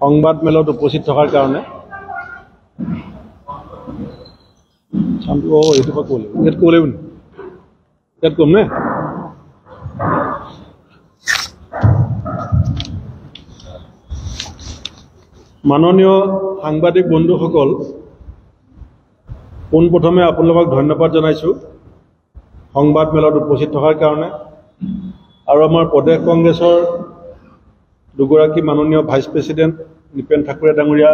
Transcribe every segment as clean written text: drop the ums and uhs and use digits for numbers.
সংবাদ মেলত উপস্থিত থকাৰ কাৰণে এইটো ক'ব লাগিব ইয়াত ক'ব লাগিব ইয়াত ক'ম নে মাননীয় সাংবাদিক বন্ধুসকল পোনপ্ৰথমে আপোনালোকক ধন্যবাদ জনাইছোঁ সংবাদ মেলত উপস্থিত থকাৰ কাৰণে আৰু আমাৰ প্ৰদেশ কংগ্ৰেছৰ দুগৰাকী মাননীয় ভাইচ প্ৰেছিডেণ্ট নিপেন ঠাকুৰীয়া ডাঙৰীয়া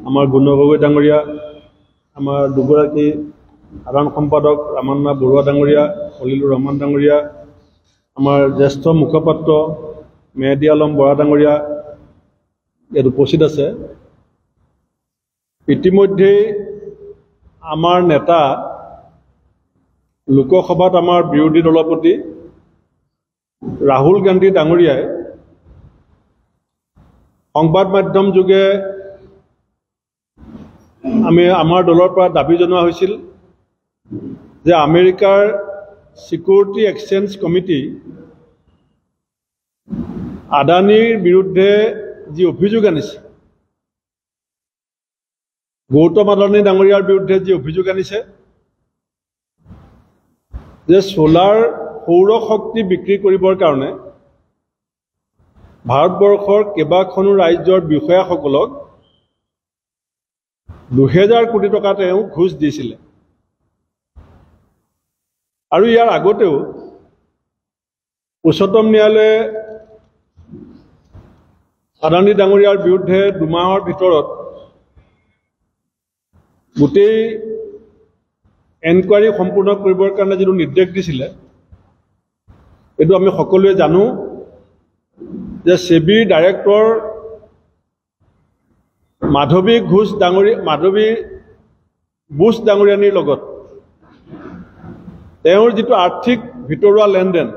আমাৰ গুণ গগৈ ডাঙৰীয়া আমাৰ দুগৰাকী সাধাৰণ সম্পাদক ৰামান্না বৰুৱা ডাঙৰীয়া খলিলুৰ ৰহমান ডাঙৰীয়া আমাৰ জ্যেষ্ঠ মুখপাত্ৰ মেহেদী আলম বৰা ডাঙৰীয়া ইয়াত উপস্থিত আছে ইতিমধ্যেই আমাৰ নেতা লোকসভাত আমাৰ বিৰোধী দলপতি ৰাহুল গান্ধী ডাঙৰীয়াই সংবাদ মাধ্যম যোগে আমাৰ দলৰ পৰা দাবী জনোৱা হৈছিল যে আমেৰিকাৰ চিকিউৰিটি এক্সচেঞ্জ কমিটি আদানীৰ বিৰুদ্ধে যি অভিযোগ আনিছে গৌতম আদানী ডাঙৰীয়াৰ বিৰুদ্ধে যি অভিযোগ আনিছে যে সোলাৰ সৌৰ শক্তি বিক্ৰী কৰিবৰ কাৰণে ভাৰতবৰ্ষৰ কেইবাখনো ৰাজ্যৰ বিষয়াসকলক 2000 কোটি টকা তেওঁ ঘোষ দিছিলে আৰু ইয়াৰ আগতেও উচ্চতম ন্যায়ালয়ে আদানী ডাঙৰীয়াৰ বিৰুদ্ধে 2 মাহৰ ভিতৰত গোটেই এনকুৱাৰী সম্পূৰ্ণ কৰিবৰ কাৰণে যিটো নিৰ্দেশ দিছিলে এইটো আমি সকলোৱে জানো যে সেবিৰ ডাইৰেক্টৰ মাধৱী বুছ ডাঙৰীয়ানীৰ লগত তেওঁৰ যিটো আৰ্থিক ভিতৰুৱা লেনদেন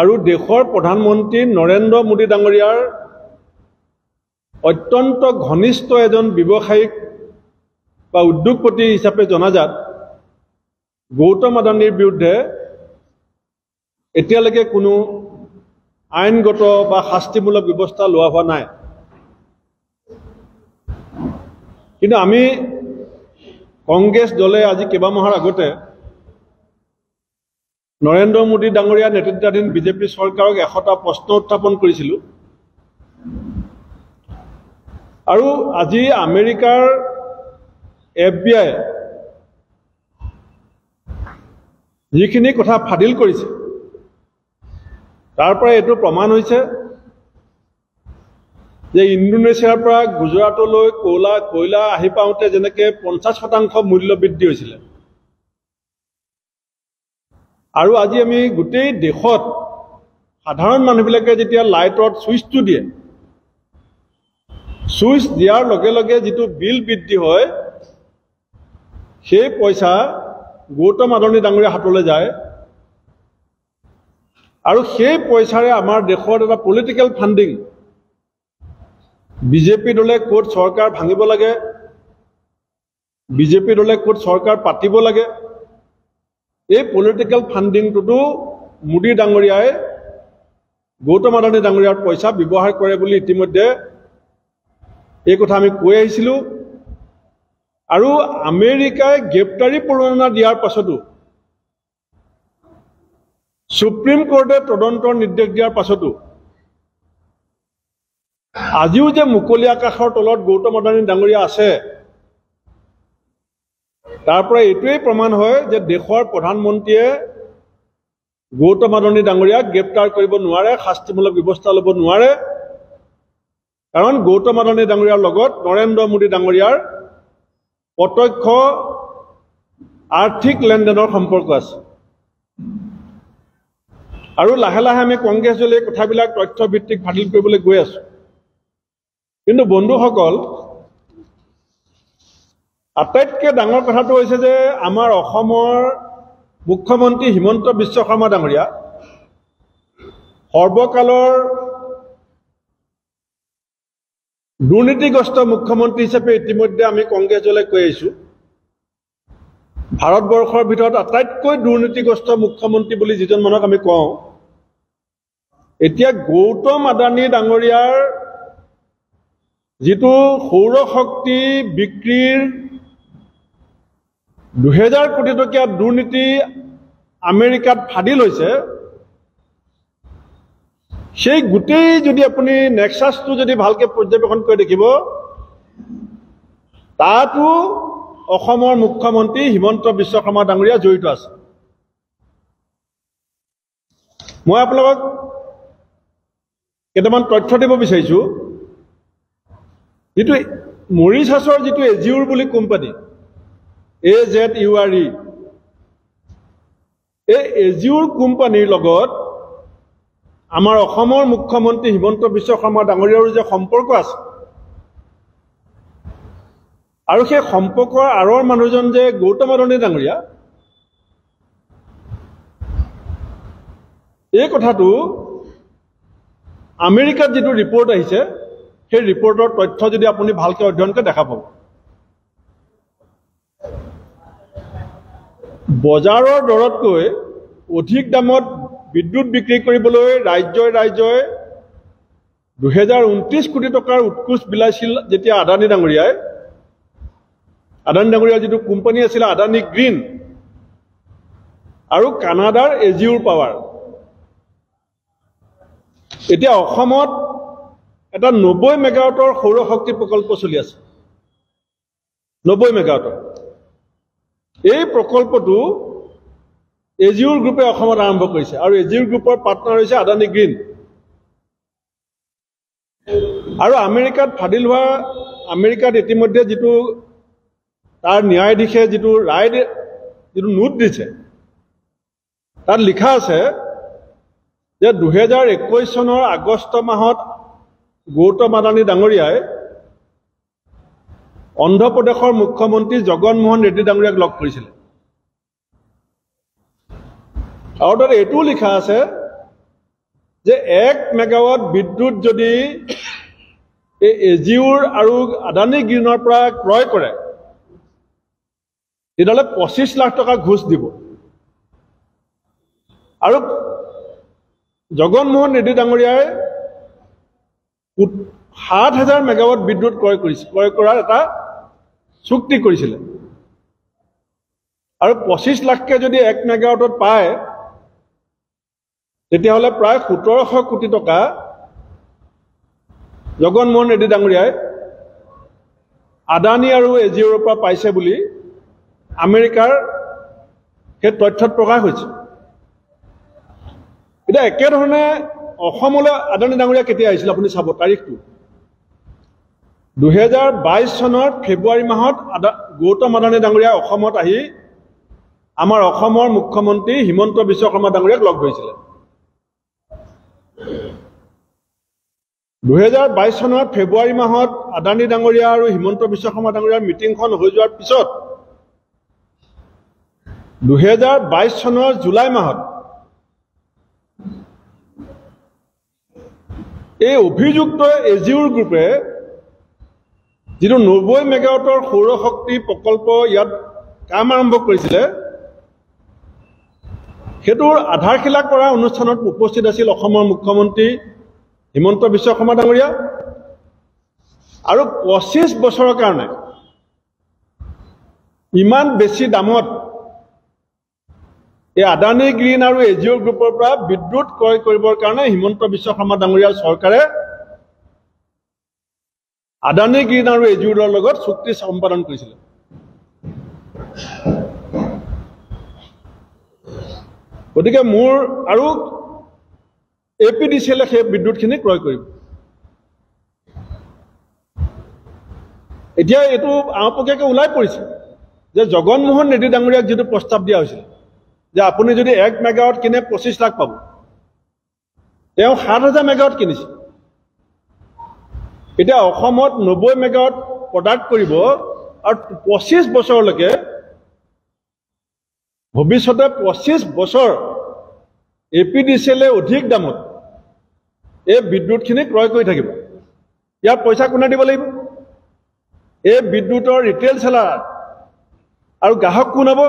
আৰু দেশৰ প্ৰধানমন্ত্ৰী নৰেন্দ্ৰ মোদী ডাঙৰীয়াৰ অত্যন্ত ঘনিষ্ঠ এজন ব্যৱসায়িক বা উদ্যোগপতি হিচাপে জনাজাত গৌতম আদানীৰ বিৰুদ্ধে এতিয়ালৈকে কোনো আইনগত বা শাস্তিমূলক ব্যৱস্থা লোৱা হোৱা নাই কিন্তু আমি কংগ্ৰেছ দলে আজি কেইবা মাহৰ আগতে নৰেন্দ্ৰ মোদী ডাঙৰীয়া নেতৃত্বাধীন বিজেপি চৰকাৰক 100টা প্ৰশ্ন উত্থাপন কৰিছিলোঁ আৰু আজি আমেৰিকাৰ FBI যিখিনি কথা ফাদিল কৰিছে তাৰ পৰা এইটো প্ৰমাণ হৈছে যে ইণ্ডোনেছিয়াৰ পৰা গুজৰাটলৈ কয়লা আহি পাওঁতে যেনেকৈ 50% মূল্য বৃদ্ধি হৈছিলে আৰু আজি আমি গোটেই দেশত সাধাৰণ মানুহবিলাকে যেতিয়া লাইটত ছুইচটো দিয়ে ছুইচ দিয়াৰ লগে লগে যিটো বিল বৃদ্ধি হয় সেই পইচা গৌতম আদানী ডাঙৰীয়াৰ হাতলৈ যায় আৰু সেই পইচাৰে আমাৰ দেশৰ এটা পলিটিকেল ফাণ্ডিং বিজেপি দলে ক'ত চৰকাৰ ভাঙিব লাগে বিজেপি দলে ক'ত চৰকাৰ পাতিব লাগে এই পলিটিকেল ফাণ্ডিংটোতো মোদী ডাঙৰীয়াই গৌতম আদানী ডাঙৰীয়াৰ পইচা ব্যৱহাৰ কৰে বুলি ইতিমধ্যে এই কথা আমি কৈ আহিছিলোঁ আৰু আমেৰিকাই গ্ৰেপ্তাৰী পৰোৱানা দিয়াৰ পাছতো সুপ্ৰিম কোৰ্টে তদন্তৰ নিৰ্দেশ দিয়াৰ পাছতো আজিও যে মুকলি আকাশৰ তলত গৌতম আদানী ডাঙৰীয়া আছে তাৰ পৰা এইটোৱেই প্ৰমাণ হয় যে দেশৰ প্ৰধানমন্ত্ৰীয়ে গৌতম আদানী ডাঙৰীয়াক গ্ৰেপ্তাৰ কৰিব নোৱাৰে শাস্তিমূলক ব্যৱস্থা ল'ব নোৱাৰে কাৰণ গৌতম আদানী ডাঙৰীয়াৰ লগত নৰেন্দ্ৰ মোদী ডাঙৰীয়াৰ প্ৰত্যক্ষ আৰ্থিক লেনদেনৰ সম্পৰ্ক আছে আৰু লাহে লাহে আমি কংগ্ৰেছ দলে এই কথাবিলাক তথ্যভিত্তিক ফাদিল কৰিবলৈ গৈ আছো কিন্তু বন্ধুসকল আটাইতকৈ ডাঙৰ কথাটো হৈছে যে আমাৰ অসমৰ মুখ্যমন্ত্ৰী হিমন্ত বিশ্ব শৰ্মা ডাঙৰীয়া সৰ্বকালৰ দুৰ্নীতিগ্ৰস্ত মুখ্যমন্ত্ৰী হিচাপে ইতিমধ্যে আমি কংগ্ৰেছ দলে কৈ আহিছোঁ ভাৰতবৰ্ষৰ ভিতৰত আটাইতকৈ দুৰ্নীতিগ্ৰস্ত মুখ্যমন্ত্ৰী বুলি যিজন মানুহক আমি কওঁ এতিয়া গৌতম আদানী ডাঙৰীয়াৰ যিটো সৌৰ শক্তি বিক্ৰীৰ 2000 কোটি টকীয়া দুৰ্নীতি আমেৰিকাত ফাদিল হৈছে, সেই গোটেই যদি আপুনি নেক্সাছটো যদি ভালকে পৰ্যবেক্ষণ কৰি দেখিব, তাতো অসমৰ মুখ্যমন্ত্ৰী হিমন্ত বিশ্ব শৰ্মা ডাঙৰীয়া জড়িত আছে। মই আপোনালোকক কেইটামান তথ্য দিব বিচাৰিছোঁ। যিটো মৰিছাছৰ যিটো এজিউৰ বুলি কোম্পানী, AZURE, এই এজিউৰ কোম্পানীৰ লগত আমাৰ অসমৰ মুখ্যমন্ত্ৰী হিমন্ত বিশ্ব শৰ্মা ডাঙৰীয়াৰো যে সম্পৰ্ক আছে, আৰু সেই সম্পৰ্কৰ আঁৰৰ মানুহজন যে গৌতম আদানী ডাঙৰীয়া, এই কথাটো আমেৰিকাত যিটো ৰিপৰ্ট আহিছে, সেই ৰিপৰ্টৰ তথ্য যদি আপুনি ভালকৈ অধ্যয়ন কৰি দেখা পাব। বজাৰৰ দৰতকৈ অধিক দামত বিদ্যুৎ বিক্ৰী কৰিবলৈ ৰাজ্যই 2029 কোটি টকাৰ উৎকোচ বিলাইছিল যেতিয়া আদানী ডাঙৰীয়াৰ যিটো কোম্পানী আছিলে আদানী গ্ৰীণ আৰু কানাডাৰ এজিউৰ পাৱাৰ। এতিয়া অসমত এটা 90 মেগাৱাটৰ সৌৰ শক্তি প্ৰকল্প চলি আছে, 90 মেগাৱাটৰ। এই প্ৰকল্পটো এজিউৰ গ্ৰুপে অসমত আৰম্ভ কৰিছে, আৰু এজিউৰ গ্ৰুপৰ পাৰ্টনাৰ হৈছে আদানী গ্ৰীণ। আৰু আমেৰিকাত ফাদিল হোৱা, আমেৰিকাত ইতিমধ্যে যিটো তাৰ ন্যায়াধীশে যিটো ৰায়, যিটো নোট দিছে, তাত লিখা আছে যে 2021 চনৰ আগষ্ট মাহত গৌতম আদানী ডাঙৰীয়াই অন্ধ্ৰপ্ৰদেশৰ মুখ্যমন্ত্ৰী জগনমোহন ৰেড্ডী ডাঙৰীয়াক লগ কৰিছিলে। আৰু তাত এইটোও লিখা আছে যে 1 মেগাৱাট বিদ্যুৎ যদি এই এজিউৰ আৰু আদানী গ্ৰীণৰ পৰা ক্ৰয় কৰে, তেতিয়াহ'লে 25 লাখ টকা ঘোষ দিব। আৰু জগনমোহন ৰেড্ডী ডাঙৰীয়াই 7,000 মেগাৱাট বিদ্যুৎ ক্ৰয় কৰাৰ এটা চুক্তি কৰিছিলে। আৰু 25 লাখকে যদি 1 মেগাৱাটত পায়, তেতিয়াহ'লে প্ৰায় 1700 কোটি টকা জগনমোহন ৰেড্ডী ডাঙৰীয়াই আদানী আৰু এজিউৰৰ পৰা পাইছে বুলি আমেৰিকাৰ সেই তথ্যত প্ৰকাশ হৈছে। এতিয়া একেধৰণে অসমলৈ আদানী ডাঙৰীয়া কেতিয়া আহিছিল আপুনি চাব তাৰিখটো। 2022 চনৰ ফেব্ৰুৱাৰী মাহত গৌতম আদানী ডাঙৰীয়া অসমত আহি আমাৰ অসমৰ মুখ্যমন্ত্ৰী হিমন্ত বিশ্ব শৰ্মা ডাঙৰীয়াক লগ ধৰিছিলে। 2022 চনৰ ফেব্ৰুৱাৰী মাহত আদানী ডাঙৰীয়া আৰু হিমন্ত বিশ্ব শৰ্মা ডাঙৰীয়াৰ মিটিংখন হৈ যোৱাৰ পিছত 2022 চনৰ জুলাই মাহত এই অভিযুক্ত এজিউৰ গ্ৰুপে যিটো 90 মেগাৱাটৰ সৌৰ শক্তি প্ৰকল্প ইয়াত কাম আৰম্ভ কৰিছিলে, সেইটোৰ আধাৰশিলা কৰা অনুষ্ঠানত উপস্থিত আছিল অসমৰ মুখ্যমন্ত্ৰী হিমন্ত বিশ্ব শৰ্মা ডাঙৰীয়া। আৰু 25 বছৰৰ কাৰণে ইমান বেছি দামত এই আদানী গ্ৰীণ আৰু এজিউৰ গ্ৰুপৰ পৰা বিদ্যুৎ ক্ৰয় কৰিবৰ কাৰণে হিমন্ত বিশ্ব শৰ্মা ডাঙৰীয়াৰ চৰকাৰে আদানী গ্ৰীণ আৰু এজিউৰৰ লগত চুক্তি সম্পাদন কৰিছিলে। গতিকে মোৰ আৰু APDCL সেই বিদ্যুৎখিনি ক্ৰয় কৰিব। এতিয়া এইটো আওপকীয়াকৈ ওলাই পৰিছে যে জগনমোহন ৰেড্ডী ডাঙৰীয়াক যিটো প্ৰস্তাৱ দিয়া হৈছিল যে আপুনি যদি 1 মেগাৱাট কিনে 25 লাখ পাব, তেওঁ 7,000 মেগাৱাট কিনিছে। এতিয়া অসমত 90 মেগাৱাট প্ৰডাক্ট কৰিব আৰু 25 বছৰলৈকে, ভৱিষ্যতে 25 বছৰ APDCL অধিক দামত এই বিদ্যুৎখিনি ক্ৰয় কৰি থাকিব। ইয়াৰ পইচা কোনে দিব লাগিব? এই বিদ্যুৎৰ ৰিটেইল সেলাৰ আৰু গ্ৰাহক কোন হ'ব?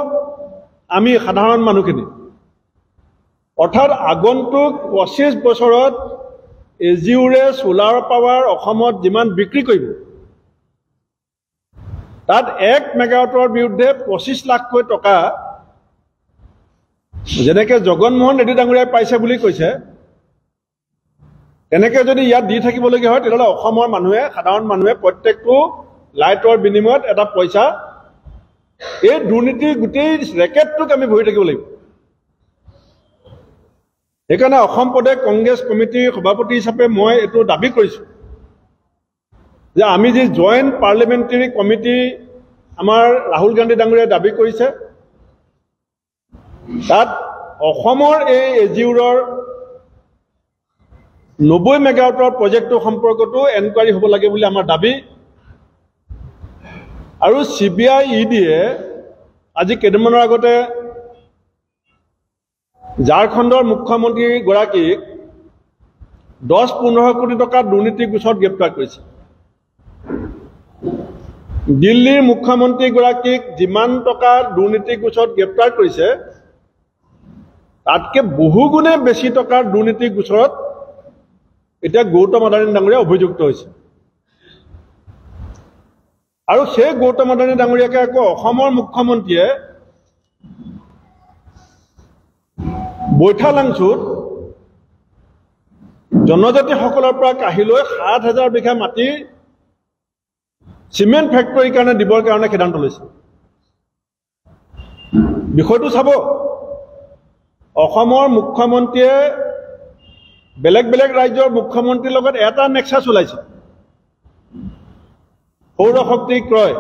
আমি সাধাৰণ মানুহখিনি। অৰ্থাৎ আগন্তুক 25 বছৰত এজিউৰে সোলাৰ পাৱাৰ অসমত যিমান বিক্ৰী কৰিব তাত 1 মেগাৱাটৰ বিৰুদ্ধে 25 লাখকৈ টকা যেনেকৈ জগনমোহন ৰেড্ডি ডাঙৰীয়াই পাইছে বুলি কৈছে তেনেকৈ যদি ইয়াত দি থাকিবলগীয়া হয় তেতিয়াহ'লে অসমৰ মানুহে সাধাৰণ মানুহে প্ৰত্যেকটো লাইটৰ বিনিময়ত এটা পইচা এই দুৰ্নীতিৰ গোটেই ৰেকেটটোক আমি ভৰি থাকিব লাগিব সেইকাৰণে অসম প্ৰদেশ কংগ্ৰেছ কমিটিৰ সভাপতি হিচাপে মই এইটো দাবী কৰিছোঁ যে আমি যি জইণ্ট পাৰ্লিমেণ্টাৰী কমিটি আমাৰ ৰাহুল গান্ধী ডাঙৰীয়াই দাবী কৰিছে তাত অসমৰ এই এজিউৰৰ 90 মেগাৱাটৰ প্ৰজেক্টটো সম্পৰ্কতো এনকুৱাৰী হ'ব লাগে বুলি আমাৰ দাবী আৰু CBI EDয়ে আজি কেইদিনমানৰ আগতে ঝাৰখণ্ডৰ মুখ্যমন্ত্ৰীগৰাকীক 10-15 কোটি টকা দুৰ্নীতিৰ গোচৰত গ্ৰেপ্তাৰ কৰিছে দিল্লীৰ মুখ্যমন্ত্ৰীগৰাকীক যিমান টকা দুৰ্নীতিৰ গোচৰত গ্ৰেপ্তাৰ কৰিছে তাতকৈ বহুগুণে বেছি টকাৰ দুৰ্নীতিৰ গোচৰত এতিয়া গৌতম আদানী ডাঙৰীয়া অভিযুক্ত হৈছে আৰু সেই গৌতম আদানী ডাঙৰীয়াকে আকৌ অসমৰ মুখ্যমন্ত্ৰীয়ে বৈঠালাংচুত জনজাতিসকলৰ পৰা কাঢ়ি লৈ 7,000 বিঘা মাটি চিমেণ্ট ফেক্টৰীৰ কাৰণে দিবৰ কাৰণে সিদ্ধান্ত লৈছে বিষয়টো চাব অসমৰ মুখ্যমন্ত্ৰীয়ে বেলেগ বেলেগ ৰাজ্যৰ মুখ্যমন্ত্ৰীৰ লগত এটা নেক্সাছ ওলাইছে সৌৰশক্তি ক্ৰয়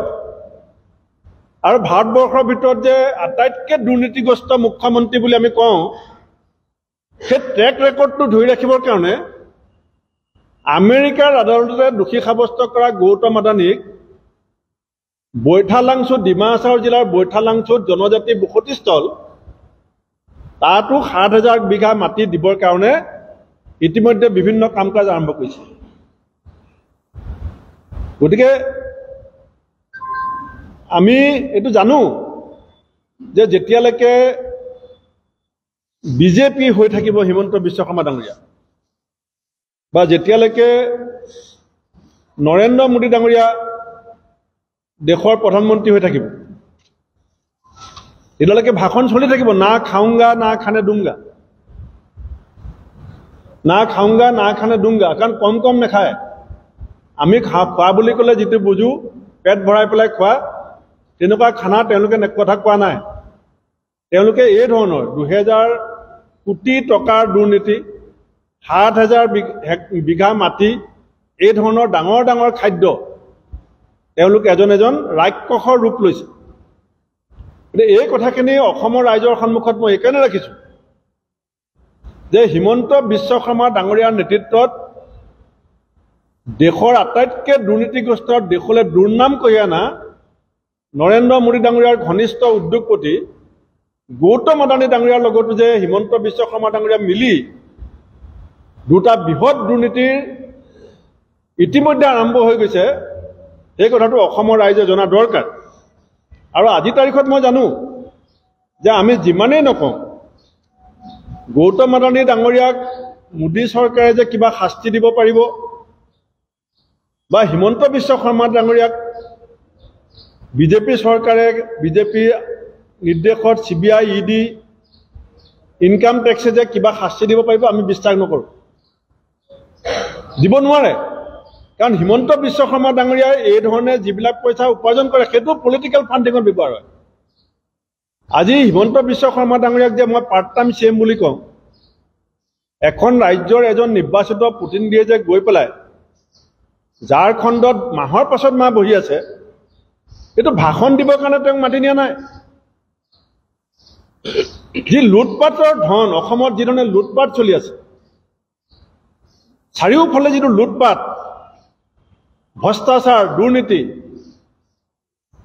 আৰু ভাৰতবৰ্ষৰ ভিতৰত যে আটাইতকৈ দুৰ্নীতিগ্ৰস্ত মুখ্যমন্ত্ৰী বুলি আমি কওঁ সেই ট্ৰেক ৰেকৰ্ডটো ধৰি ৰাখিবৰ কাৰণে আমেৰিকাৰ আদালতে দোষী সাব্যস্ত কৰা গৌতম আদানীক বৈঠালাংচুত ডিমা হাছাও জিলাৰ বৈঠালাংচুত জনজাতি বসতিস্থল তাতো 7,000 বিঘা মাটি দিবৰ কাৰণে ইতিমধ্যে বিভিন্ন কাম কাজ আৰম্ভ কৰিছে গতিকে আমি এইটো জানো যে যেতিয়ালৈকে বিজেপি হৈ থাকিব হিমন্ত বিশ্ব শৰ্মা ডাঙৰীয়া বা যেতিয়ালৈকে নৰেন্দ্ৰ মোদী ডাঙৰীয়া দেশৰ প্ৰধানমন্ত্ৰী হৈ থাকিব তেতিয়ালৈকে ভাষণ চলি থাকিব না খাওঁগা না খানে দুংগা না খাওঁগা না খানে দুংগা কাৰণ কম কম নাখায় আমি খোৱা বুলি ক'লে যিটো বুজো পেট ভৰাই পেলাই খোৱা তেনেকুৱা খানা তেওঁলোকে কথা কোৱা নাই তেওঁলোকে এই ধৰণৰ 2,000 কোটি টকাৰ দুৰ্নীতি 7,000 বিঘা মাটি এই ধৰণৰ ডাঙৰ ডাঙৰ খাদ্য তেওঁলোক এজন এজন ৰাক্ষসৰ ৰূপ লৈছে এই কথাখিনি অসমৰ ৰাইজৰ সন্মুখত মই এইকাৰণে ৰাখিছোঁ যে হিমন্ত বিশ্ব শৰ্মা ডাঙৰীয়াৰ নেতৃত্বত দেশৰ আটাইতকৈ দুৰ্নীতিগ্ৰস্ত দেশলৈ দুৰ্নাম কঢ়িয়াই অনা নৰেন্দ্ৰ মোদী ডাঙৰীয়াৰ ঘনিষ্ঠ উদ্যোগপতি গৌতম আদানী ডাঙৰীয়াৰ লগতো যে হিমন্ত বিশ্ব শৰ্মা ডাঙৰীয়া মিলি দুটা বৃহৎ দুৰ্নীতিৰ ইতিমধ্যে আৰম্ভ হৈ গৈছে এই কথাটো অসমৰ ৰাইজে জনা দৰকাৰ আৰু আজি তাৰিখত মই জানো যে আমি যিমানেই নকওঁ গৌতম আদানী ডাঙৰীয়াক মোদী চৰকাৰে যে কিবা শাস্তি দিব পাৰিব বা হিমন্ত বিশ্ব শৰ্মা ডাঙৰীয়াক বিজেপি চৰকাৰে বিজেপি নিৰ্দেশত CBI ED ইনকাম টেক্সে যে কিবা শাস্তি দিব পাৰিব আমি বিশ্বাস নকৰোঁ দিব নোৱাৰে কাৰণ হিমন্ত বিশ্ব শৰ্মা ডাঙৰীয়াই এই ধৰণে যিবিলাক পইচা উপাৰ্জন কৰে সেইটো পলিটিকেল ফাণ্ডিঙত ব্যৱহাৰ হয় আজি হিমন্ত বিশ্ব শৰ্মা ডাঙৰীয়াক যে মই পাৰ্ট টাইম CM বুলি কওঁ এখন ৰাজ্যৰ এজন নিৰ্বাচিত প্ৰতিনিধিয়ে যে গৈ পেলাই ঝাৰখণ্ডত মাহৰ পাছত মাহ বহি আছে এইটো ভাষণ দিবৰ কাৰণে তেওঁক মাতি নিয়া নাই যি লুটপাটৰ ধন অসমত যি ধৰণে লুটপাট চলি আছে চাৰিওফালে যিটো লুটপাট ভ্ৰষ্টাচাৰ দুৰ্নীতি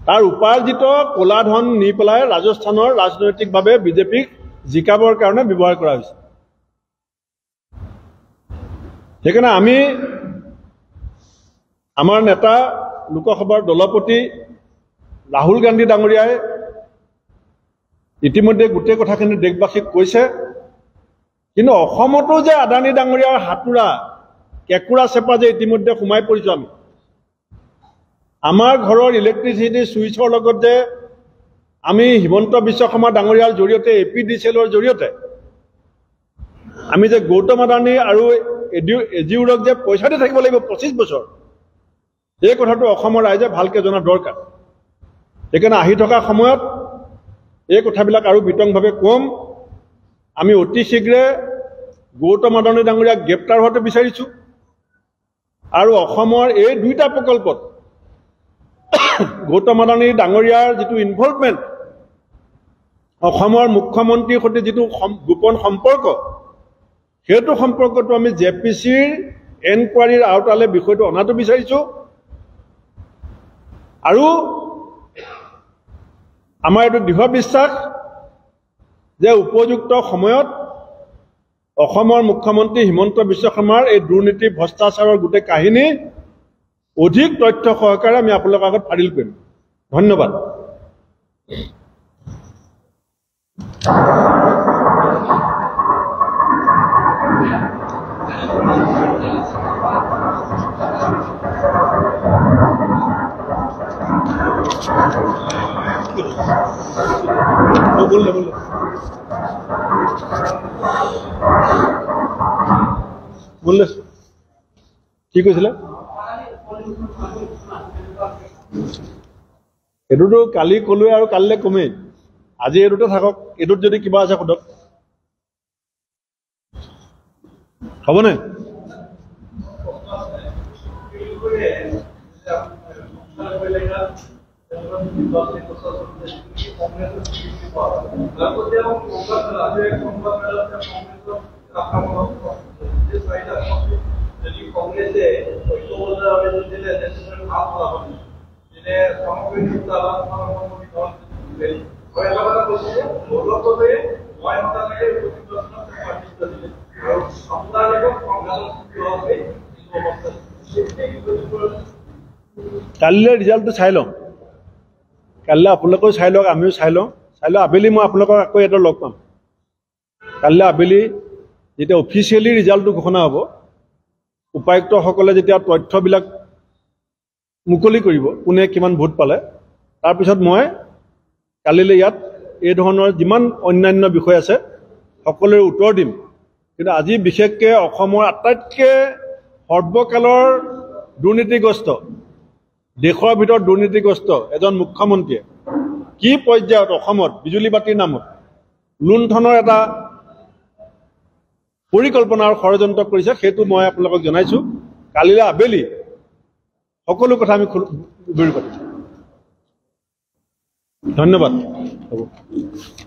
তাৰ উপাৰ্জিত ক'লা ধন নি পেলাই ৰাজস্থানৰ ৰাজনৈতিকভাৱে বিজেপিক জিকাবৰ কাৰণে ব্যৱহাৰ কৰা হৈছে সেইকাৰণে আমি আমাৰ নেতা লোকসভাৰ দলপতি ৰাহুল গান্ধী ডাঙৰীয়াই ইতিমধ্যে গোটেই কথাখিনি দেশবাসীক কৈছে কিন্তু অসমতো যে আদানী ডাঙৰীয়াৰ হাতুৰা কেঁকুৰা চেপা যে ইতিমধ্যে সোমাই পৰিছোঁ আমি আমাৰ ঘৰৰ ইলেক্ট্ৰিচিটি সুইচৰ লগত যে আমি হিমন্ত বিশ্ব শৰ্মা ডাঙৰীয়াৰ জৰিয়তে APDCLৰ জৰিয়তে আমি যে গৌতম আদানী আৰু এজিউৰক যে পইচা দি থাকিব লাগিব 25 বছৰ এই কথাটো অসমৰ ৰাইজে ভালকৈ জনা দৰকাৰ সেইকাৰণে আহি থকা সময়ত এই কথাবিলাক আৰু বিতংভাৱে কম আমি অতি শীঘ্ৰে গৌতম আদানী ডাঙৰীয়াক গ্ৰেপ্তাৰ হোৱাটো বিচাৰিছোঁ আৰু অসমৰ এই দুইটা প্ৰকল্পত গৌতম আদানী ডাঙৰীয়াৰ যিটো ইনভলভমেণ্ট অসমৰ মুখ্যমন্ত্ৰীৰ সৈতে যিটো গোপন সম্পৰ্ক সেইটো সম্পৰ্কটো আমি JPCৰ এনকুৱাৰীৰ আওতালৈ বিষয়টো অনাটো বিচাৰিছোঁ আৰু আমাৰ এইটো দৃঢ় বিশ্বাস যে উপযুক্ত সময়ত অসমৰ মুখ্যমন্ত্ৰী হিমন্ত বিশ্ব শৰ্মাৰ এই দুৰ্নীতি ভ্ৰষ্টাচাৰৰ গোটেই কাহিনী অধিক তথ্য সহকাৰে আমি আপোনালোকৰ আগত ফাদিল কৰিম ধন্যবাদ বললে কি কৈছিলে এইটোতো কালি ক'লোৱে আৰু কালিলৈ কমেই আজি এইটোতে থাকক এইটোত যদি কিবা আছে সোধক হ'বনে কালিলৈ ৰিজাল্টটো চাই লওঁ কালিলৈ আপোনালোকেও চাই লওক আমিও চাই লওঁ আবেলি মই আপোনালোকক আকৌ এটা লগ পাম কালিলৈ আবেলি যেতিয়া অফিচিয়েলি ৰিজাল্টটো ঘোষণা হ'ব উপায়ুক্তসকলে যেতিয়া তথ্যবিলাক মুকলি কৰিব কোনে কিমান ভোট পালে তাৰপিছত মই কালিলৈ ইয়াত এই ধৰণৰ যিমান অন্যান্য বিষয় আছে সকলোৰে উত্তৰ দিম কিন্তু আজি বিশেষকৈ অসমৰ আটাইতকৈ সৰ্বকালৰ দুৰ্নীতিগ্ৰস্ত দেশৰ ভিতৰত দুৰ্নীতিগ্ৰস্ত এজন মুখ্যমন্ত্ৰীয়ে কি পৰ্যায়ত অসমত বিজুলী বাতিৰ নামত লুণ্ঠনৰ এটা পৰিকল্পনাৰ ষড়যন্ত্ৰ কৰিছে সেইটো মই আপোনালোকক জনাইছোঁ কালিলৈ আবেলি সকলো কথা আমি বিবৰি পাতিম ধন্যবাদ হ'ব